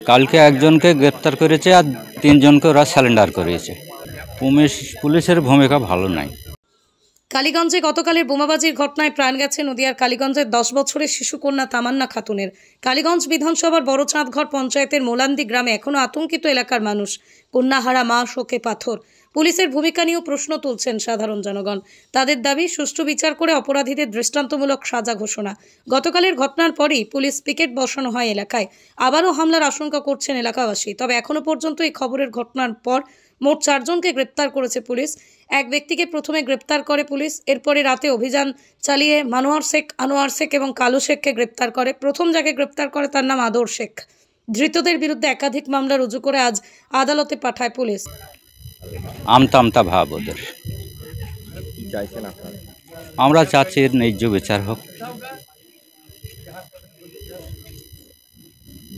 কালকে একজনকে গ্রেপ্তার করেছে আর তিনজনকে ওরা স্যালেন্ডার করেছে। পুলিশের ভূমিকা ভালো নাই। কালীগঞ্জে গতকালের বোমাবাজির ঘটনায় প্রাণ গেছে নদিয়ার কালীগঞ্জের 10 বছরের শিশুকন্যা তামান্না খাতুনের। কালীগঞ্জ বিধানসভার বড়চাঁদঘর পঞ্চায়েতের মোলান্দি গ্রামে এখনও আতঙ্কিত এলাকার মানুষ। কন্যাহারা মা শোকে পাথর। পুলিশের ভূমিকা নিয়েও প্রশ্ন তুলছেন সাধারণ জনগণ। তাদের দাবি সুষ্ঠু বিচার করে অপরাধীদের দৃষ্টান্তমূলক সাজা ঘোষণা। গতকালের ঘটনার পরই পুলিশ পিকেট বসানো হয় এলাকায়। আবারও হামলার আশঙ্কা করছেন এলাকাবাসী। তবে এখনও পর্যন্ত এই খবরের ঘটনার পর মোট 4 জনকে গ্রেপ্তার করেছে পুলিশ। এক ব্যক্তিকে প্রথমে গ্রেপ্তার করে পুলিশ, এরপরে রাতে অভিযান চালিয়ে আনোয়ার শেখ এবং কালু শেখকে গ্রেপ্তার করে। প্রথম যাকে গ্রেপ্তার করে তার নাম আদর শেখ। ধৃতদের বিরুদ্ধে একাধিক মামলা রুজু করে আজ আদালতে পাঠায় পুলিশ। আমতা ভাব ওদের। আমরা চাচ্ছি এর ন্যায্য বিচার হোক।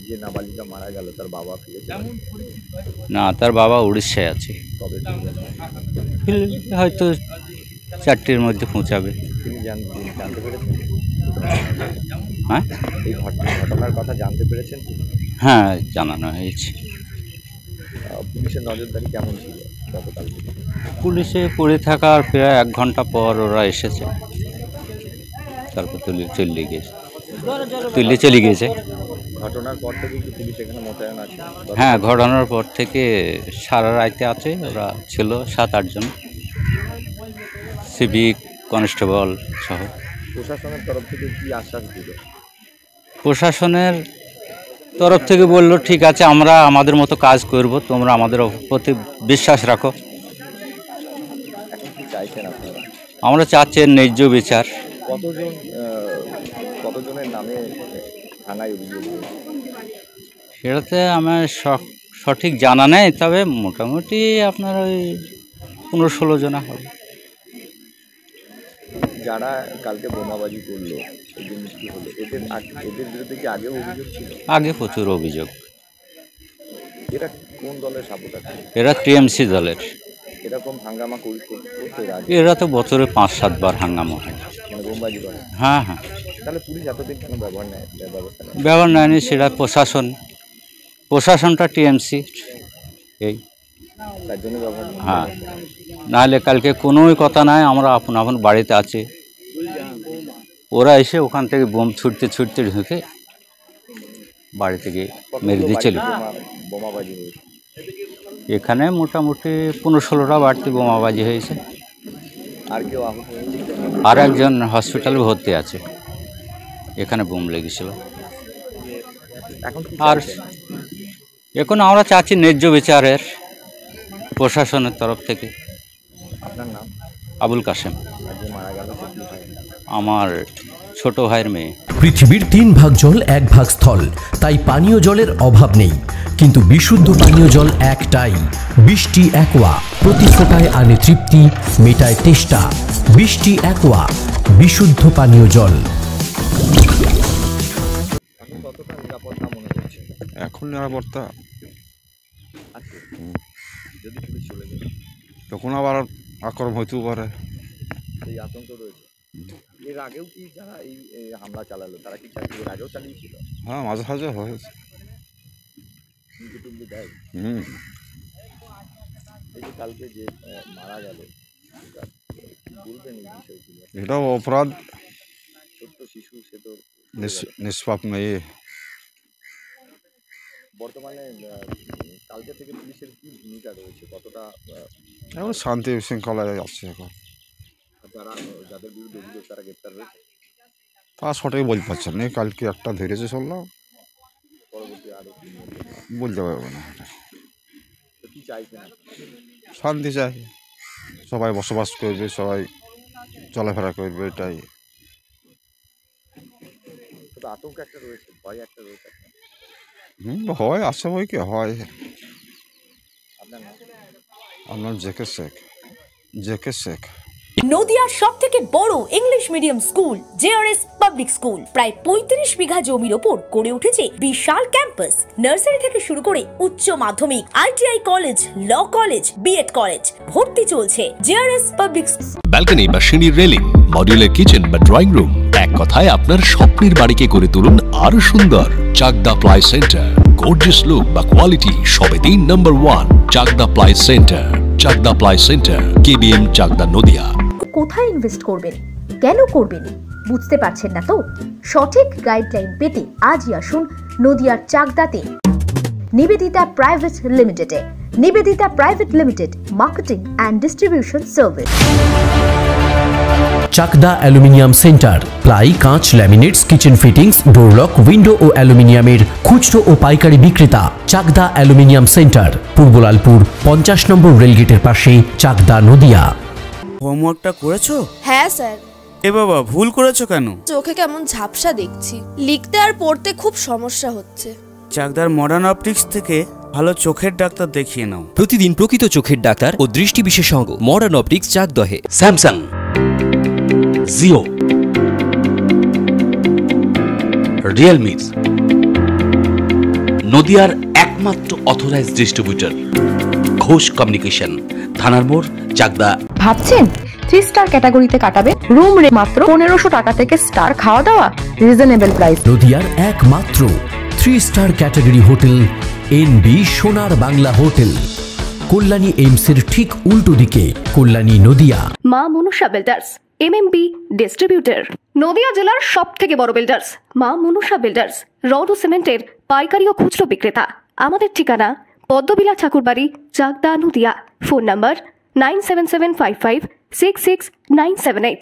যে নাবালিকা মারা গেল তার বাবা ফিরেছে না, তার বাবা উড়িষ্যায় আছে। হয়তো 4টির মধ্যে পৌঁছাবে। তিনি জানতে পেরেছেন? হ্যাঁ, এই ঘটনার কথা জানতে পেরেছেন? হ্যাঁ, জানানো হয়েছে। পুলিশের নজরদারি কেমন ছিল গতকাল? পুলিশে পড়ে থাকার প্রায় 1 ঘন্টা পর ওরা এসেছে, তারপর চলে গিয়েছে। ঘটনার পর থেকে কি পুলিশ এখানে মোতায়েন আছে? হ্যাঁ, ঘটনার পর থেকে সারা রাতে আছে, ওরা ছিল 7-8 জন, সিভিক কনস্টেবল সহ। প্রশাসনের তরফ থেকে কি আশ্বাস দিল? প্রশাসনের তরফ থেকে বলল, ঠিক আছে, আমরা আমাদের মতো কাজ করব, তোমরা আমাদের প্রতি বিশ্বাস রাখো। এখন কি চাইছেন আপনারা? আমরা চাচ্ছি ন্যায্য বিচার। কতজনের নামে থানায় অভিযোগ? সেটাতে আমার সঠিক জানা নেই, তবে মোটামুটি আপনার ওই 15-16 জনা হবে। যারা কালকে বোমাবাজি করলো, এদের মৃত্যু হলো, এদের বিরুদ্ধে কি আগেও অভিযোগ ছিল? আগে প্রচুর অভিযোগ। এরা কোন দলের সাপোর্টার? এরা টিএমসি দলের। এরকম হাঙ্গামা করতে? এরা তো বছরে 5-7 বার হাঙ্গামা হয়, মানে বোমবাজি করে। হ্যাঁ হ্যাঁ। তাহলে পুলিশ এতদিন কেন ব্যবহার নেয়নি? সেটা প্রশাসনটা টিএমসি, এই তার জন্য ব্যবহার। হ্যাঁ, নাহলে কালকে কোনোই কথা নাই, আমরা আপন বাড়িতে আছি, ওরা এসে ওখান থেকে বোম ছুটতে ঢুকে বাড়ি থেকে মেরে দিয়ে চলে। বোমাবাজি হয়েছে এখানে মোটামুটি 15-16টা বাড়তি বোমাবাজি হয়েছে। আর কেউ আহত হয়েছে? আর একজন হসপিটালে ভর্তি আছে, এখানে বোম লেগেছিল। আর এখন আমরা চাচ্ছি ন্যায্য বিচারের প্রশাসনের তরফ থেকে। আপনার নাম? আবুল কাশেম। মারা গেল আমার ছোট ভাইয়ের মেয়ে। পৃথিবীর 3 ভাগ জল 1 ভাগ স্থল, তাই পানীয় জলের অভাব নেই, কিন্তু বিশুদ্ধ পানীয় জল একটাই, বৃষ্টি অ্যাকোয়া। প্রতি ফোঁটায় আনে তৃপ্তি, মেটায় তেষ্টা। বৃষ্টি অ্যাকোয়া, বিশুদ্ধ পানীয় জল। কতটা নিরাপত্তা মনে হচ্ছে এখন? নিরাপত্তা যদি পুলিশ চলে যায় তখন আবার আক্রমণ হইতেও পারে, এই আতঙ্ক রয়েছে। এর আগেও কি যারা এই হামলা চালালো তারা কি এর আগেও চালিয়েছিল? হ্যাঁ, মাঝে মাঝে হয়েছে। দেয়। এই যে কালকে যে মারা গেল, বলবেন এই বিষয়গুলো? এটাও অপরাধ, ছোট্ট শিশু, সে তো নিষ্পাপ মেয়ে। বর্তমানে কালকে থেকে পুলিশের কি ভূমিকা রয়েছে, কতটা এখন শান্তি শৃঙ্খলায় আছে? এখন যাদের বিরুদ্ধে অভিযোগ তারা গ্রেপ্তার হয়েছে? তা সঠিক বলতে পারছেন না, কালকে একটা ধরেছে শুনলাম, পরবর্তী আরো বলতে পারবো না। কি চাইছেন? শান্তি চাই, সবাই বসবাস করবে, সবাই চলাফেরা করবে, এটাই। আতঙ্ক একটা রয়েছে, ভয় একটা রয়েছে। হয়, আসে বই কি হয়। আপনার নাম? আমার জেকে শেখ। নদিয়ার সবথেকে বড় English medium school JRS public school প্রায় ৩৫ বিঘা জমির ওপর গড়ে উঠেছে বিশাল ক্যাম্পাস। নার্সারি থেকে শুরু করে উচ্চ মাধ্যমিক, ITI college, law college, BEd college, ভর্তি চলছে। জেআরএস পাবলিক ব্যালকনি বা সিঁড়ির রেলিং, মডিউলার কিচেন বা ড্রয়িং রুম, এক কথায় আপনার স্বপ্নের বাড়িকে করে তুলুন আরো সুন্দর। Chakdah ply centre, gorgeous look বা কোয়ালিটি সবে 3 নম্বর 1 Chakdah ply centre. Chakdah ply centre, KBM, Chakdah, Nadia. কোথায় ইনভেস্ট করবেন, কেন করবেন বুঝতে পারছেন না তো? সঠিক গাইডলাইন পেতে আজই আসুন নদিয়ার চাকদাতে নিবেদিতা প্রাইভেট লিমিটেডে। Nivedita private limited, marketing and distribution service. Chakdah aluminium centre, ply, কাঁচ, laminates, kitchen fittings, door lock, window ও অ্যালুমিনিয়ামের খুচরো ও পাইকারি বিক্রেতা। Chakdah aluminium centre, Purbalalpur 50 number রেলগেটের পাশে, চাকদা, নদিয়া। হোমওয়ার্কটা করেছো? হ্যাঁ স্যার। এ বাবা, ভুল করেছো কেন? চোখে কেমন ঝাপসা দেখছি, লিখতে আর পড়তে খুব সমস্যা হচ্ছে। চাকদার মডার্ন অপটিক্স থেকে ভালো চোখের ডাক্তার দেখিয়ে নাও। প্রতিদিন প্রকৃত চোখের ডাক্তার ও দৃষ্টি বিশেষজ্ঞ মডার্ন অপটিক্স, চাকদহে। স্যামসাং, জিও, রিয়েলমি, নদিয়ার একমাত্র অথরাইজড ডিস্ট্রিবিউটর ঘোষ কমিউনিকেশন, থানার মোড়, চাকদা। ভাবছেন 3 স্টার ক্যাটাগরিতে কাটাবে? রুম রে মাত্র 1500 টাকা থেকে স্টার, খাওয়া দাওয়া রিজনেবল প্রাইস। নদিয়ার একমাত্র 3 স্টার ক্যাটাগরি হোটেল এনবি সোনার বাংলা হোটেল, কল্যাণী এইমসের ঠিক উল্টো দিকে, কল্যাণী, নদিয়া। মা Manusha builders, MMB distributor, Nadia জেলার সব থেকে বড় বিল্ডার্স। মা মনুষা বিল্ডার্স, রড ও সিমেন্টের পাইকারি ও খুচরো বিক্রেতা। আমাদের ঠিকানা পদ্মবিলা ঠাকুরবাড়ি, চাকদা, নদিয়া। Phone number 9775566978।